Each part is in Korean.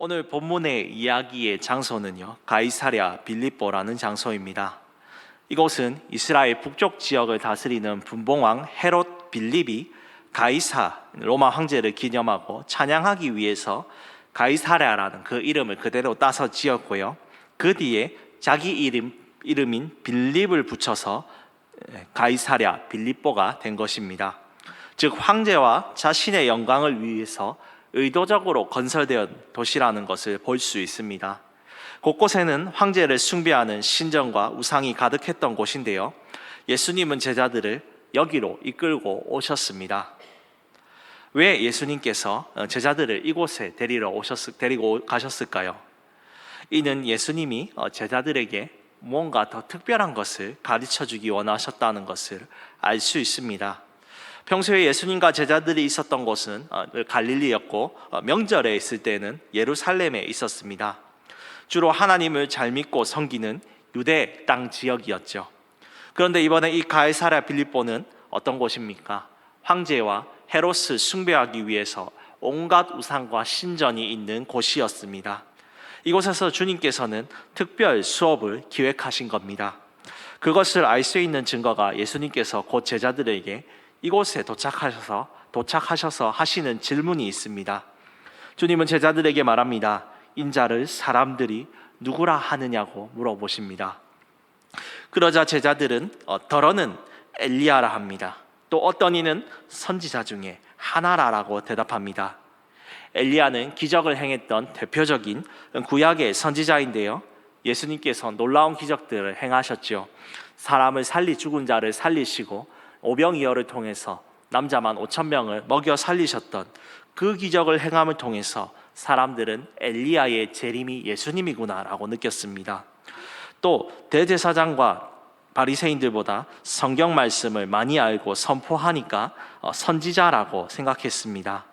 오늘 본문의 이야기의 장소는요, 가이사랴 빌립보라는 장소입니다. 이곳은 이스라엘 북쪽 지역을 다스리는 분봉왕 헤롯 빌립이 가이사 로마 황제를 기념하고 찬양하기 위해서 가이사랴라는 그 이름을 그대로 따서 지었고요. 그 뒤에 자기 이름인 빌립을 붙여서 가이사랴 빌립보가 된 것입니다. 즉 황제와 자신의 영광을 위해서 의도적으로 건설된 도시라는 것을 볼 수 있습니다. 곳곳에는 황제를 숭배하는 신전과 우상이 가득했던 곳인데요. 예수님은 제자들을 여기로 이끌고 오셨습니다. 왜 예수님께서 제자들을 이곳에 데리고 가셨을까요? 이는 예수님이 제자들에게 무언가 더 특별한 것을 가르쳐 주기 원하셨다는 것을 알 수 있습니다. 평소에 예수님과 제자들이 있었던 곳은 갈릴리였고 명절에 있을 때는 예루살렘에 있었습니다. 주로 하나님을 잘 믿고 섬기는 유대 땅 지역이었죠. 그런데 이번에 이 가이사랴 빌립보는 어떤 곳입니까? 황제와 헤롯을 숭배하기 위해서 온갖 우상과 신전이 있는 곳이었습니다. 이곳에서 주님께서는 특별 수업을 기획하신 겁니다. 그것을 알 수 있는 증거가 예수님께서 곧 제자들에게 이곳에 도착하셔서 하시는 질문이 있습니다. 주님은 제자들에게 말합니다. 인자를 사람들이 누구라 하느냐고 물어보십니다. 그러자 제자들은 더러는 엘리야라 합니다. 또 어떤 이는 선지자 중에 하나라라고 대답합니다. 엘리야는 기적을 행했던 대표적인 구약의 선지자인데요. 예수님께서 놀라운 기적들을 행하셨죠. 사람을 죽은 자를 살리시고 오병이어를 통해서 남자만 5,000명을 먹여 살리셨던 그 기적을 행함을 통해서 사람들은 엘리야의 재림이 예수님이구나라고 느꼈습니다. 또 대제사장과 바리새인들보다 성경 말씀을 많이 알고 선포하니까 선지자라고 생각했습니다.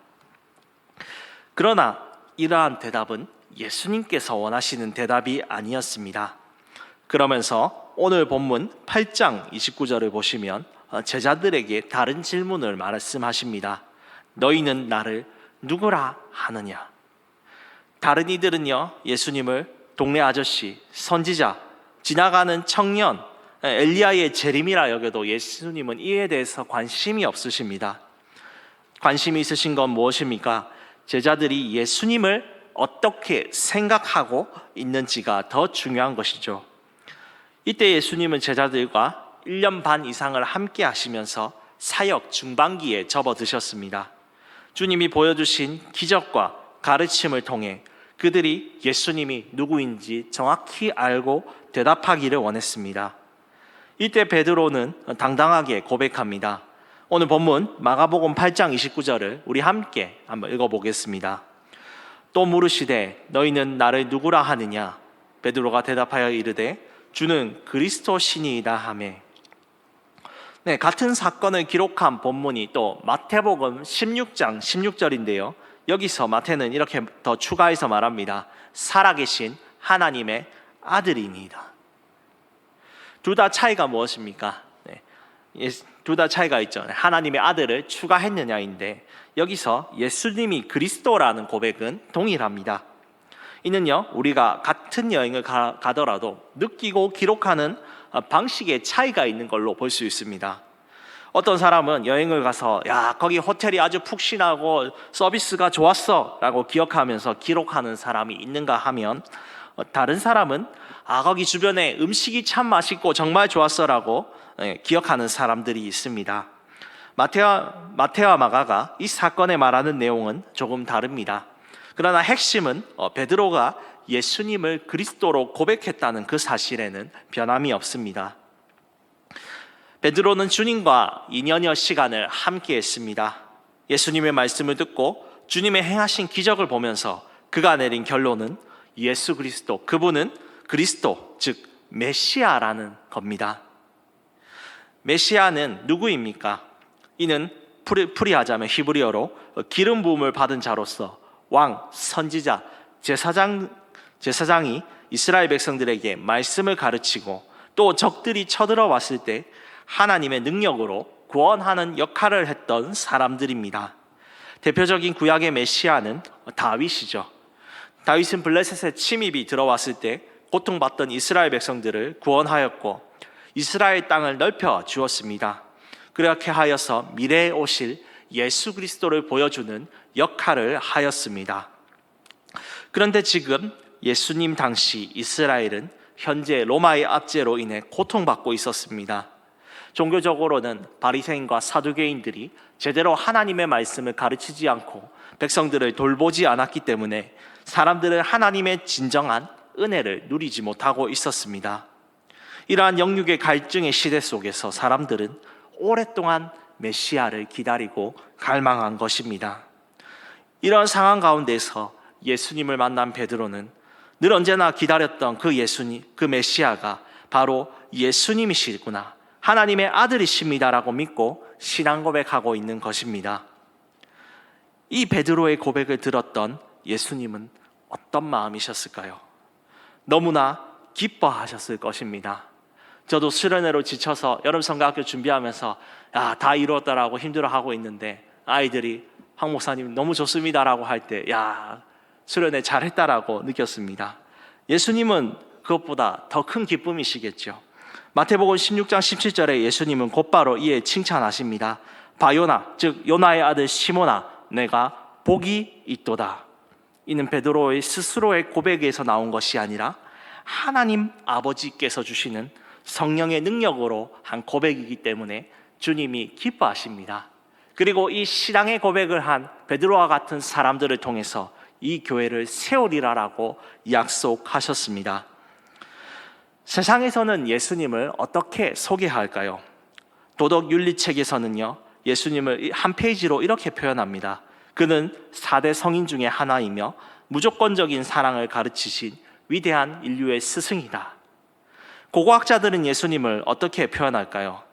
그러나 이러한 대답은 예수님께서 원하시는 대답이 아니었습니다. 그러면서 오늘 본문 8장 29절을 보시면 제자들에게 다른 질문을 말씀하십니다. 너희는 나를 누구라 하느냐? 다른 이들은요, 예수님을 동네 아저씨, 선지자, 지나가는 청년, 엘리야의 재림이라 여겨도 예수님은 이에 대해서 관심이 없으십니다. 관심이 있으신 건 무엇입니까? 제자들이 예수님을 어떻게 생각하고 있는지가 더 중요한 것이죠. 이때 예수님은 제자들과 1년 반 이상을 함께 하시면서 사역 중반기에 접어드셨습니다. 주님이 보여주신 기적과 가르침을 통해 그들이 예수님이 누구인지 정확히 알고 대답하기를 원했습니다. 이때 베드로는 당당하게 고백합니다. 오늘 본문 마가복음 8장 29절을 우리 함께 한번 읽어보겠습니다. 또 물으시되 너희는 나를 누구라 하느냐? 베드로가 대답하여 이르되 주는 그리스도시니이다 하매. 같은 사건을 기록한 본문이 또 마태복음 16장 16절인데요. 여기서 마태는 이렇게 더 추가해서 말합니다. 살아계신 하나님의 아들이니이다. 둘 다 차이가 무엇입니까? 둘 다 차이가 있죠. 하나님의 아들을 추가했느냐인데 여기서 예수님이 그리스도라는 고백은 동일합니다. 이는요, 우리가 같은 여행을 가더라도 느끼고 기록하는 방식의 차이가 있는 걸로 볼 수 있습니다. 어떤 사람은 여행을 가서 거기 호텔이 아주 푹신하고 서비스가 좋았어 라고 기억하면서 기록하는 사람이 있는가 하면 다른 사람은 거기 주변에 음식이 참 맛있고 정말 좋았어 라고 기억하는 사람들이 있습니다. 마태와 마가가 이 사건에 말하는 내용은 조금 다릅니다. 그러나 핵심은 베드로가 예수님을 그리스도로 고백했다는 그 사실에는 변함이 없습니다. 베드로는 주님과 2년여 시간을 함께 했습니다. 예수님의 말씀을 듣고 주님의 행하신 기적을 보면서 그가 내린 결론은 예수 그리스도, 그분은 그리스도, 즉 메시아라는 겁니다. 메시아는 누구입니까? 이는 풀이하자면 히브리어로 기름 부음을 받은 자로서 왕, 선지자, 제사장이 이스라엘 백성들에게 말씀을 가르치고 또 적들이 쳐들어왔을 때 하나님의 능력으로 구원하는 역할을 했던 사람들입니다. 대표적인 구약의 메시아는 다윗이죠. 다윗은 블레셋의 침입이 들어왔을 때 고통받던 이스라엘 백성들을 구원하였고 이스라엘 땅을 넓혀 주었습니다. 그렇게 하여서 미래에 오실 예수 그리스도를 보여주는 역할을 하였습니다. 그런데 지금 예수님 당시 이스라엘은 현재 로마의 압제로 인해 고통받고 있었습니다. 종교적으로는 바리새인과 사두개인들이 제대로 하나님의 말씀을 가르치지 않고 백성들을 돌보지 않았기 때문에 사람들은 하나님의 진정한 은혜를 누리지 못하고 있었습니다. 이러한 영육의 갈증의 시대 속에서 사람들은 오랫동안 메시아를 기다리고 갈망한 것입니다. 이런 상황 가운데서 예수님을 만난 베드로는 늘 언제나 기다렸던 그 예수님, 그 메시아가 바로 예수님이시구나, 하나님의 아들이십니다라고 믿고 신앙 고백하고 있는 것입니다. 이 베드로의 고백을 들었던 예수님은 어떤 마음이셨을까요? 너무나 기뻐하셨을 것입니다. 저도 수련회로 지쳐서 여름 성가학교 준비하면서 다 이루었다라고 힘들어하고 있는데 아이들이 황 목사님 너무 좋습니다라고 할 때 수련회 잘했다라고 느꼈습니다. 예수님은 그것보다 더 큰 기쁨이시겠죠. 마태복음 16장 17절에 예수님은 곧바로 이에 칭찬하십니다. 바요나, 즉 요나의 아들 시몬아, 내가 복이 있도다. 이는 베드로의 스스로의 고백에서 나온 것이 아니라 하나님 아버지께서 주시는 성령의 능력으로 한 고백이기 때문에 주님이 기뻐하십니다. 그리고 이 신앙의 고백을 한 베드로와 같은 사람들을 통해서 이 교회를 세우리라라고 약속하셨습니다. 세상에서는 예수님을 어떻게 소개할까요? 도덕윤리책에서는요, 예수님을 한 페이지로 이렇게 표현합니다. 그는 4대 성인 중에 하나이며 무조건적인 사랑을 가르치신 위대한 인류의 스승이다. 고고학자들은 예수님을 어떻게 표현할까요?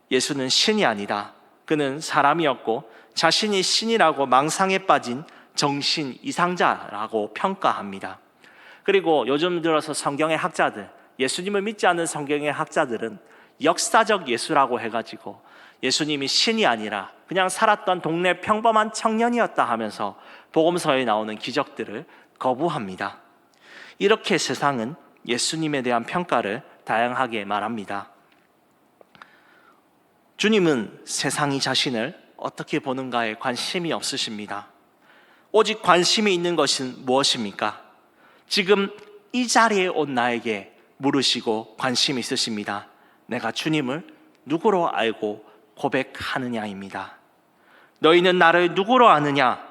예수는 신이 아니다. 그는 사람이었고 자신이 신이라고 망상에 빠진 정신 이상자라고 평가합니다. 그리고 요즘 들어서 성경의 학자들, 예수님을 믿지 않는 성경의 학자들은 역사적 예수라고 해가지고 예수님이 신이 아니라 그냥 살았던 동네 평범한 청년이었다 하면서 복음서에 나오는 기적들을 거부합니다. 이렇게 세상은 예수님에 대한 평가를 다양하게 말합니다. 주님은 세상이 자신을 어떻게 보는가에 관심이 없으십니다. 오직 관심이 있는 것은 무엇입니까? 지금 이 자리에 온 나에게 물으시고 관심이 있으십니다. 내가 주님을 누구로 알고 고백하느냐입니다. 너희는 나를 누구로 아느냐?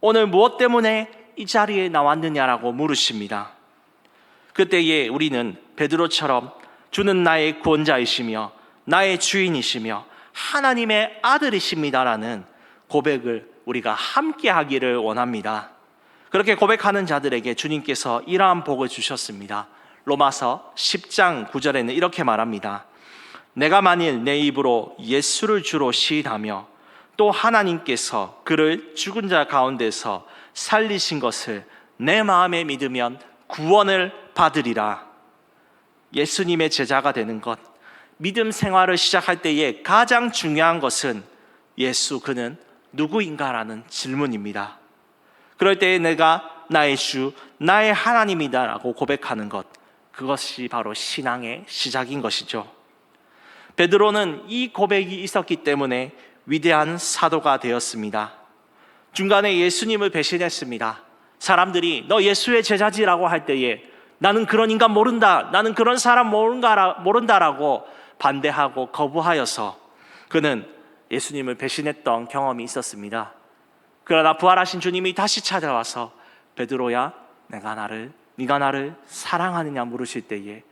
오늘 무엇 때문에 이 자리에 나왔느냐라고 물으십니다. 그때에 우리는 베드로처럼 주는 나의 구원자이시며 나의 주인이시며 하나님의 아들이십니다라는 고백을 우리가 함께 하기를 원합니다. 그렇게 고백하는 자들에게 주님께서 이러한 복을 주셨습니다. 로마서 10장 9절에는 이렇게 말합니다. 내가 만일 내 입으로 예수를 주로 시인하며 또 하나님께서 그를 죽은 자 가운데서 살리신 것을 내 마음에 믿으면 구원을 받으리라. 예수님의 제자가 되는 것, 믿음 생활을 시작할 때에 가장 중요한 것은 예수 그는 누구인가라는 질문입니다. 그럴 때에 내가 나의 주, 나의 하나님이다라고 고백하는 것, 그것이 바로 신앙의 시작인 것이죠. 베드로는 이 고백이 있었기 때문에 위대한 사도가 되었습니다. 중간에 예수님을 배신했습니다. 사람들이 너 예수의 제자지라고 할 때에 나는 그런 인간 모른다, 나는 그런 사람 모른다라고 반대하고 거부하여서 그는 예수님을 배신했던 경험이 있었습니다. 그러나 부활하신 주님이 다시 찾아와서 베드로야, 네가 나를 사랑하느냐 물으실 때에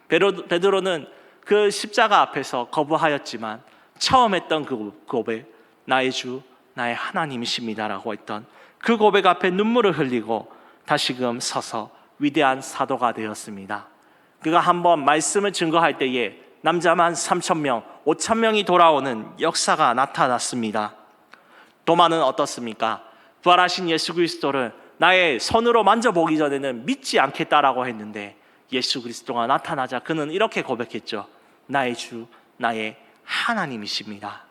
베드로는 그 십자가 앞에서 거부하였지만 처음 했던 그 고백, 나의 주, 나의 하나님이십니다라고 했던 그 고백 앞에 눈물을 흘리고 다시금 서서 위대한 사도가 되었습니다. 그가 한번 말씀을 증거할 때에 남자만 3,000명, 5,000명이 돌아오는 역사가 나타났습니다. 도마는 어떻습니까? 부활하신 예수 그리스도를 나의 손으로 만져보기 전에는 믿지 않겠다라고 했는데 예수 그리스도가 나타나자 그는 이렇게 고백했죠. 나의 주, 나의 하나님이십니다.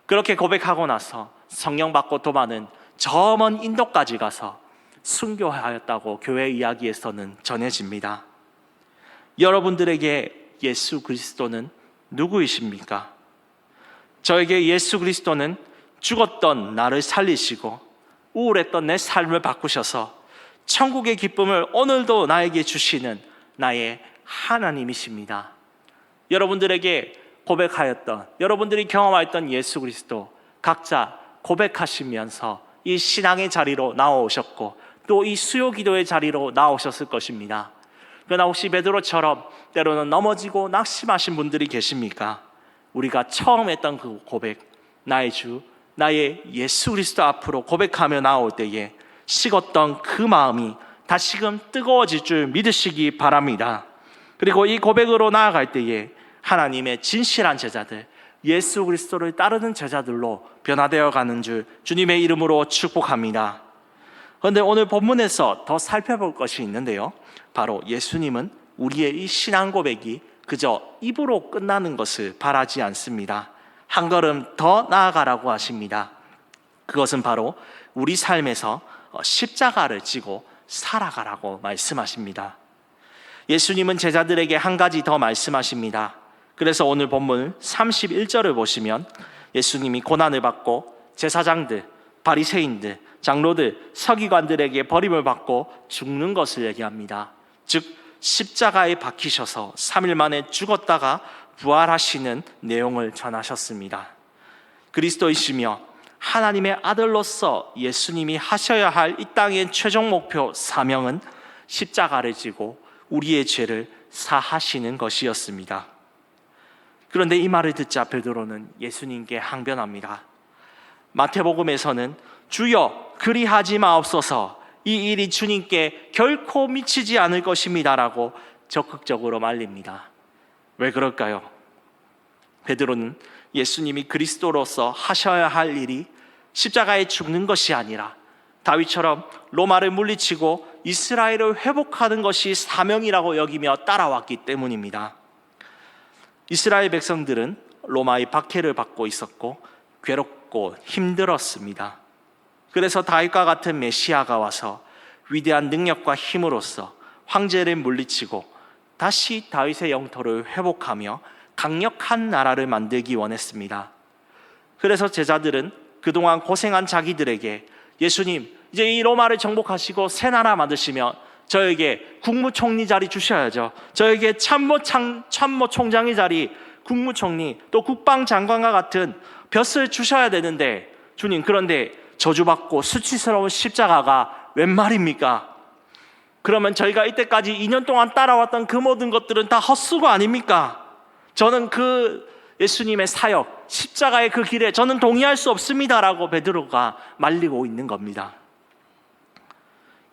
그렇게 고백하고 나서 성령 받고 도마는 저 먼 인도까지 가서 순교하였다고 교회 이야기에서는 전해집니다. 여러분들에게 예수 그리스도는 누구이십니까? 저에게 예수 그리스도는 죽었던 나를 살리시고 우울했던 내 삶을 바꾸셔서 천국의 기쁨을 오늘도 나에게 주시는 나의 하나님이십니다. 여러분들에게 고백하였던, 여러분들이 경험하였던 예수 그리스도 각자 고백하시면서 이 신앙의 자리로 나오셨고 또 이 수요 기도의 자리로 나오셨을 것입니다. 그러나 혹시 베드로처럼 때로는 넘어지고 낙심하신 분들이 계십니까? 우리가 처음 했던 그 고백, 나의 주, 나의 예수 그리스도 앞으로 고백하며 나올 때에 식었던 그 마음이 다시금 뜨거워질 줄 믿으시기 바랍니다. 그리고 이 고백으로 나아갈 때에 하나님의 진실한 제자들, 예수 그리스도를 따르는 제자들로 변화되어 가는 줄 주님의 이름으로 축복합니다. 그런데 오늘 본문에서 더 살펴볼 것이 있는데요, 바로 예수님은 우리의 이 신앙 고백이 그저 입으로 끝나는 것을 바라지 않습니다. 한 걸음 더 나아가라고 하십니다. 그것은 바로 우리 삶에서 십자가를 지고 살아가라고 말씀하십니다. 예수님은 제자들에게 한 가지 더 말씀하십니다. 그래서 오늘 본문 31절을 보시면 예수님이 고난을 받고 제사장들, 바리새인들, 장로들, 서기관들에게 버림을 받고 죽는 것을 얘기합니다. 즉 십자가에 박히셔서 3일 만에 죽었다가 부활하시는 내용을 전하셨습니다. 그리스도이시며 하나님의 아들로서 예수님이 하셔야 할 이 땅의 최종 목표 사명은 십자가를 지고 우리의 죄를 사하시는 것이었습니다. 그런데 이 말을 듣자 베드로는 예수님께 항변합니다. 마태복음에서는 주여 그리하지 마옵소서, 이 일이 주님께 결코 미치지 않을 것입니다라고 적극적으로 말립니다. 왜 그럴까요? 베드로는 예수님이 그리스도로서 하셔야 할 일이 십자가에 죽는 것이 아니라 다윗처럼 로마를 물리치고 이스라엘을 회복하는 것이 사명이라고 여기며 따라왔기 때문입니다. 이스라엘 백성들은 로마의 박해를 받고 있었고 괴롭고 힘들었습니다. 그래서 다윗과 같은 메시아가 와서 위대한 능력과 힘으로써 황제를 물리치고 다시 다윗의 영토를 회복하며 강력한 나라를 만들기 원했습니다. 그래서 제자들은 그동안 고생한 자기들에게 예수님, 이제 이 로마를 정복하시고 새 나라 만드시면 저에게 국무총리 자리 주셔야죠. 저에게 참모총장의 자리, 국무총리, 또 국방장관과 같은 벼슬 주셔야 되는데 주님, 그런데 저주받고 수치스러운 십자가가 웬 말입니까? 그러면 저희가 이때까지 2년 동안 따라왔던 그 모든 것들은 다 헛수고 아닙니까? 저는 그 예수님의 사역, 십자가의 그 길에 저는 동의할 수 없습니다라고 베드로가 말리고 있는 겁니다.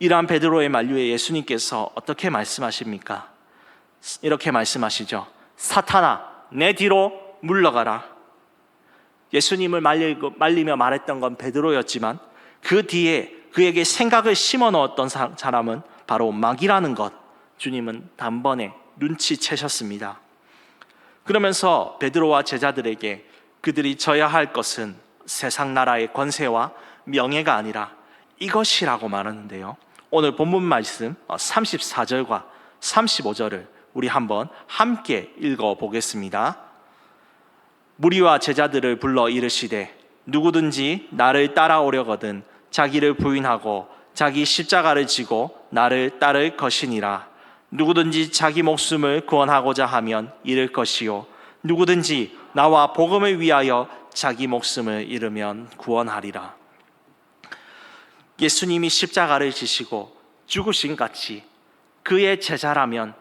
이러한 베드로의 만류에 예수님께서 어떻게 말씀하십니까? 이렇게 말씀하시죠. 사탄아, 내 뒤로 물러가라. 예수님을 말리며 말했던 건 베드로였지만 그 뒤에 그에게 생각을 심어 넣었던 사람은 바로 마귀라는 것, 주님은 단번에 눈치채셨습니다. 그러면서 베드로와 제자들에게 그들이 져야 할 것은 세상 나라의 권세와 명예가 아니라 이것이라고 말하는데요, 오늘 본문 말씀 34절과 35절을 우리 한번 함께 읽어보겠습니다. 무리와 제자들을 불러 이르시되 누구든지 나를 따라오려거든 자기를 부인하고 자기 십자가를 지고 나를 따를 것이니라. 누구든지 자기 목숨을 구원하고자 하면 잃을 것이요 누구든지 나와 복음을 위하여 자기 목숨을 잃으면 구원하리라. 예수님이 십자가를 지시고 죽으신 같이 그의 제자라면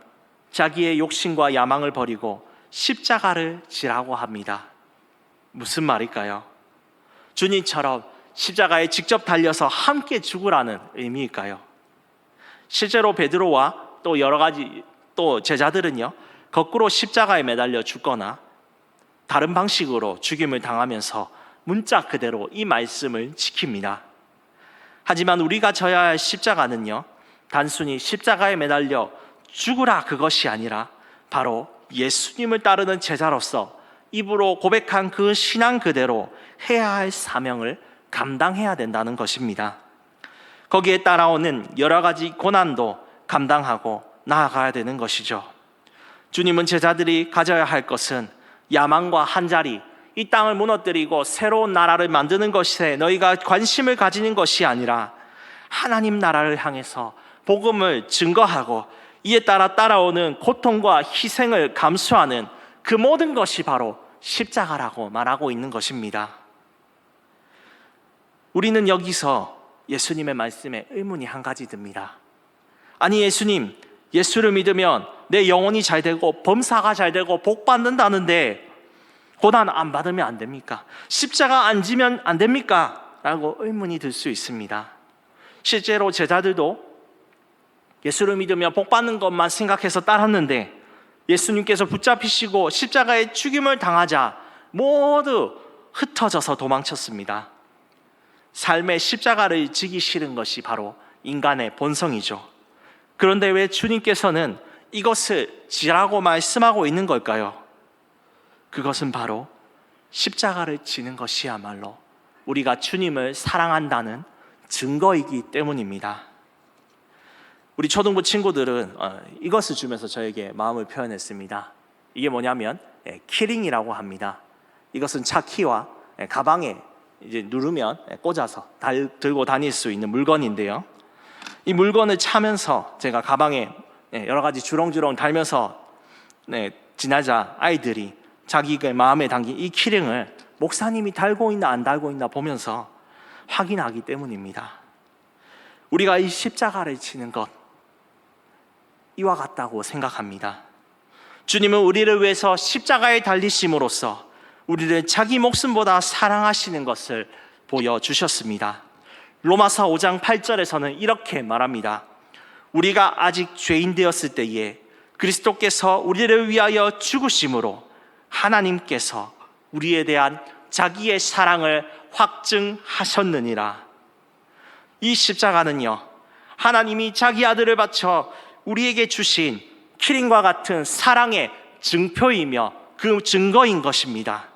자기의 욕심과 야망을 버리고 십자가를 지라고 합니다. 무슨 말일까요? 주님처럼 십자가에 직접 달려서 함께 죽으라는 의미일까요? 실제로 베드로와 또 여러 가지 또 제자들은요, 거꾸로 십자가에 매달려 죽거나 다른 방식으로 죽임을 당하면서 문자 그대로 이 말씀을 지킵니다. 하지만 우리가 져야 할 십자가는요, 단순히 십자가에 매달려 죽으라 그것이 아니라 바로 예수님을 따르는 제자로서 입으로 고백한 그 신앙 그대로 해야 할 사명을 감당해야 된다는 것입니다. 거기에 따라오는 여러 가지 고난도 감당하고 나아가야 되는 것이죠. 주님은 제자들이 가져야 할 것은 야망과 한자리, 이 땅을 무너뜨리고 새로운 나라를 만드는 것에 너희가 관심을 가지는 것이 아니라 하나님 나라를 향해서 복음을 증거하고 이에 따라 따라오는 고통과 희생을 감수하는 그 모든 것이 바로 십자가라고 말하고 있는 것입니다. 우리는 여기서 예수님의 말씀에 의문이 한 가지 듭니다. 아니 예수님, 예수를 믿으면 내 영혼이 잘 되고 범사가 잘 되고 복 받는다는데 고난 안 받으면 안 됩니까? 십자가 안 지면 안 됩니까? 라고 의문이 들 수 있습니다. 실제로 제자들도 예수를 믿으면 복 받는 것만 생각해서 따랐는데 예수님께서 붙잡히시고 십자가에 죽임을 당하자 모두 흩어져서 도망쳤습니다. 삶의 십자가를 지기 싫은 것이 바로 인간의 본성이죠. 그런데 왜 주님께서는 이것을 지라고 말씀하고 있는 걸까요? 그것은 바로 십자가를 지는 것이야말로 우리가 주님을 사랑한다는 증거이기 때문입니다. 우리 초등부 친구들은 이것을 주면서 저에게 마음을 표현했습니다. 이게 뭐냐면 키링이라고 합니다. 이것은 차 키와 가방에 이제 누르면 꽂아서 들고 다닐 수 있는 물건인데요. 이 물건을 차면서 제가 가방에 여러 가지 주렁주렁 달면서 지나자 아이들이 자기가 마음에 담긴 이 키링을 목사님이 달고 있나 안 달고 있나 보면서 확인하기 때문입니다. 우리가 이 십자가를 지는 것 이와 같다고 생각합니다. 주님은 우리를 위해서 십자가에 달리심으로써 우리를 자기 목숨보다 사랑하시는 것을 보여주셨습니다. 로마서 5장 8절에서는 이렇게 말합니다. 우리가 아직 죄인 되었을 때에 그리스도께서 우리를 위하여 죽으심으로 하나님께서 우리에 대한 자기의 사랑을 확증하셨느니라. 이 십자가는요, 하나님이 자기 아들을 바쳐 우리에게 주신 키링과 같은 사랑의 증표이며 그 증거인 것입니다.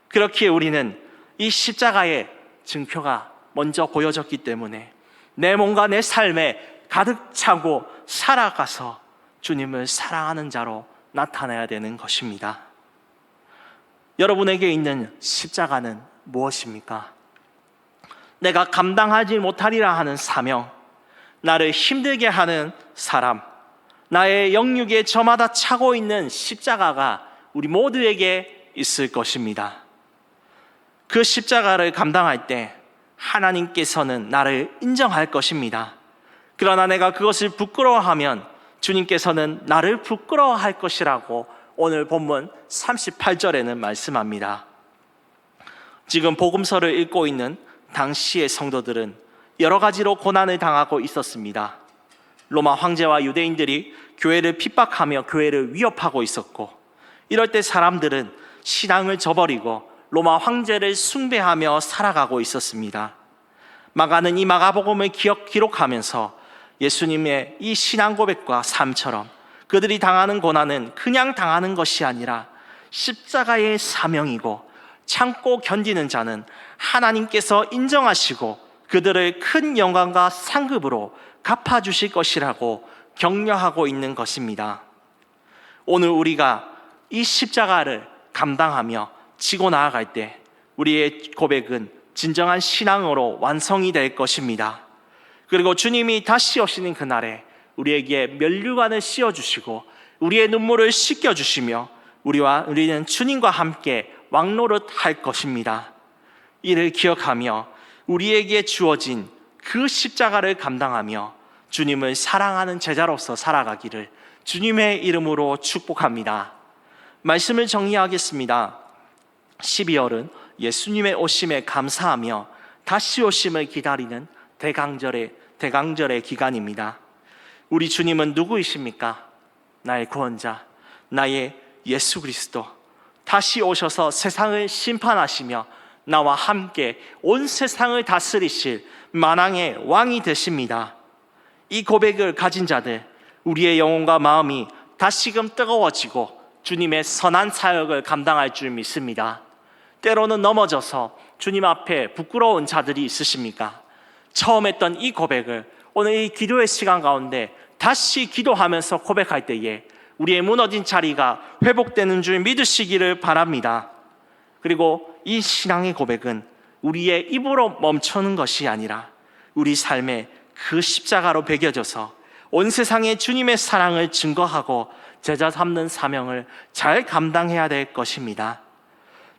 그렇기에 우리는 이 십자가의 증표가 먼저 보여졌기 때문에 내 몸과 내 삶에 가득 차고 살아가서 주님을 사랑하는 자로 나타나야 되는 것입니다. 여러분에게 있는 십자가는 무엇입니까? 내가 감당하지 못하리라 하는 사명, 나를 힘들게 하는 사람, 나의 영육에 저마다 차고 있는 십자가가 우리 모두에게 있을 것입니다. 그 십자가를 감당할 때 하나님께서는 나를 인정할 것입니다. 그러나 내가 그것을 부끄러워하면 주님께서는 나를 부끄러워할 것이라고 오늘 본문 38절에는 말씀합니다. 지금 복음서를 읽고 있는 당시의 성도들은 여러 가지로 고난을 당하고 있었습니다. 로마 황제와 유대인들이 교회를 핍박하며 교회를 위협하고 있었고, 이럴 때 사람들은 신앙을 저버리고 로마 황제를 숭배하며 살아가고 있었습니다. 마가는 이 마가복음을 기록하면서 예수님의 이 신앙 고백과 삶처럼 그들이 당하는 고난은 그냥 당하는 것이 아니라 십자가의 사명이고, 참고 견디는 자는 하나님께서 인정하시고 그들을 큰 영광과 상급으로 갚아주실 것이라고 격려하고 있는 것입니다. 오늘 우리가 이 십자가를 감당하며 지고 나아갈 때 우리의 고백은 진정한 신앙으로 완성이 될 것입니다. 그리고 주님이 다시 오시는 그날에 우리에게 면류관을 씌워주시고 우리의 눈물을 씻겨주시며 우리는 주님과 함께 왕노릇 할 것입니다. 이를 기억하며 우리에게 주어진 그 십자가를 감당하며 주님을 사랑하는 제자로서 살아가기를 주님의 이름으로 축복합니다. 말씀을 정리하겠습니다. 12월은 예수님의 오심에 감사하며 다시 오심을 기다리는 대강절의 기간입니다. 우리 주님은 누구이십니까? 나의 구원자, 나의 예수 그리스도, 다시 오셔서 세상을 심판하시며 나와 함께 온 세상을 다스리실 만왕의 왕이 되십니다. 이 고백을 가진 자들, 우리의 영혼과 마음이 다시금 뜨거워지고 주님의 선한 사역을 감당할 줄 믿습니다. 때로는 넘어져서 주님 앞에 부끄러운 자들이 있으십니까? 처음 했던 이 고백을 오늘 이 기도의 시간 가운데 다시 기도하면서 고백할 때에 우리의 무너진 자리가 회복되는 줄 믿으시기를 바랍니다. 그리고 이 신앙의 고백은 우리의 입으로 멈추는 것이 아니라 우리 삶에 그 십자가로 배겨져서 온 세상에 주님의 사랑을 증거하고 제자 삼는 사명을 잘 감당해야 될 것입니다.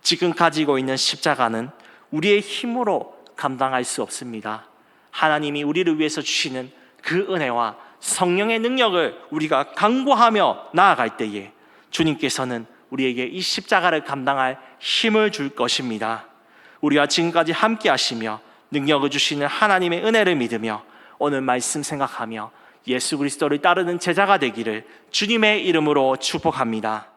지금 가지고 있는 십자가는 우리의 힘으로 감당할 수 없습니다. 하나님이 우리를 위해서 주시는 그 은혜와 성령의 능력을 우리가 간구하며 나아갈 때에 주님께서는 우리에게 이 십자가를 감당할 힘을 줄 것입니다. 우리와 지금까지 함께 하시며 능력을 주시는 하나님의 은혜를 믿으며 오늘 말씀 생각하며 예수 그리스도를 따르는 제자가 되기를 주님의 이름으로 축복합니다.